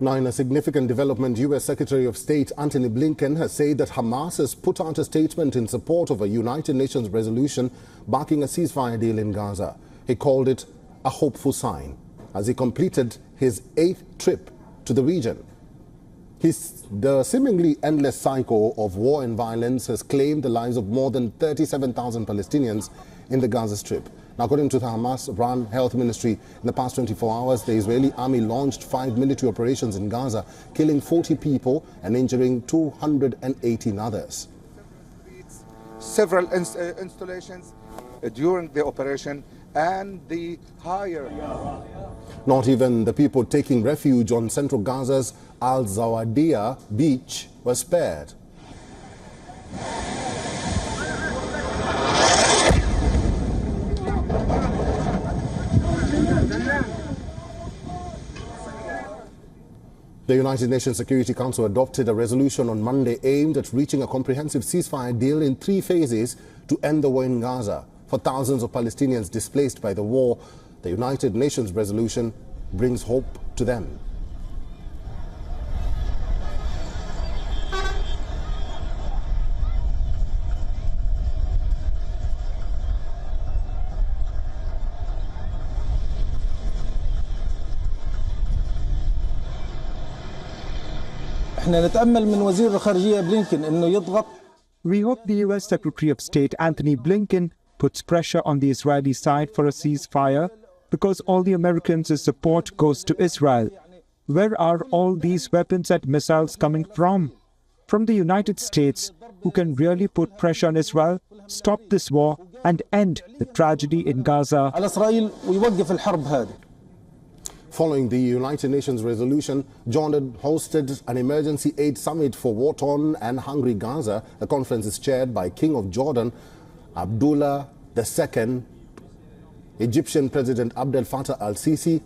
Now, in a significant development, U.S. Secretary of State Antony Blinken has said that Hamas has put out a statement in support of a United Nations resolution backing a ceasefire deal in Gaza. He called it a hopeful sign as he completed his 8th trip to the region. The seemingly endless cycle of war and violence has claimed the lives of more than 37,000 Palestinians in the Gaza Strip. Now, according to the Hamas-run health ministry, in the past 24 hours, the Israeli army launched 5 military operations in Gaza, killing 40 people and injuring 218 others. Several installations during the operation and the higher. Not even the people taking refuge on central Gaza's Al-Zawadiyah beach were spared. The United Nations Security Council adopted a resolution on Monday aimed at reaching a comprehensive ceasefire deal in 3 phases to end the war in Gaza. For thousands of Palestinians displaced by the war, the United Nations resolution brings hope to them. احنا نتأمل من وزير الخارجية بلينكن إنه يضغط. We hope the US Secretary of State Antony Blinken puts pressure on the Israeli side for a ceasefire because all the Americans' support goes to Israel. Where are all these weapons and missiles coming from? From the United States, who can really put pressure on Israel, stop this war and end the tragedy in Gaza. على إسرائيل ويوقف الحرب هذه. Following the United Nations resolution, Jordan hosted an emergency aid summit for war-torn and hungry Gaza. The conference is chaired by King of Jordan, Abdullah II, Egyptian President Abdel Fattah al-Sisi,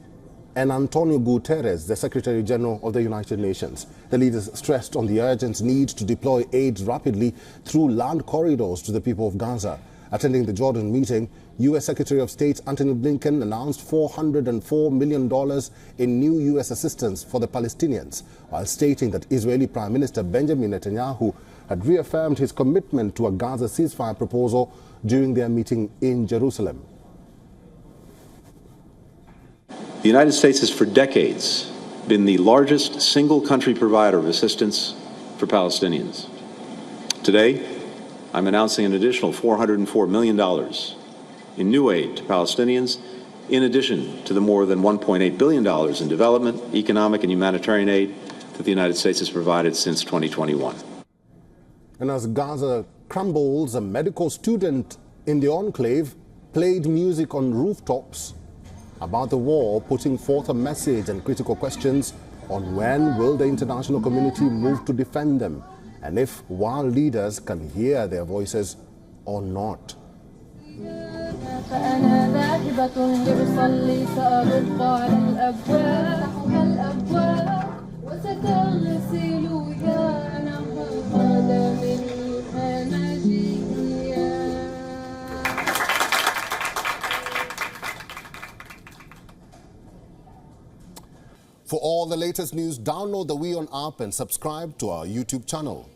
and Antonio Guterres, the Secretary General of the United Nations. The leaders stressed on the urgent need to deploy aid rapidly through land corridors to the people of Gaza. Attending the Jordan meeting, U.S. Secretary of State Antony Blinken announced $404 million in new U.S. assistance for the Palestinians, while stating that Israeli Prime Minister Benjamin Netanyahu had reaffirmed his commitment to a Gaza ceasefire proposal during their meeting in Jerusalem. The United States has for decades been the largest single-country provider of assistance for Palestinians. Today, I'm announcing an additional $404 million in new aid to Palestinians, in addition to the more than $1.8 billion in development, economic, and humanitarian aid that the United States has provided since 2021. And as Gaza crumbles, a medical student in the enclave played music on rooftops about the war, putting forth a message and critical questions on when will the international community move to defend them, and if world leaders can hear their voices or not. For all the latest news, download the WION app and subscribe to our YouTube channel.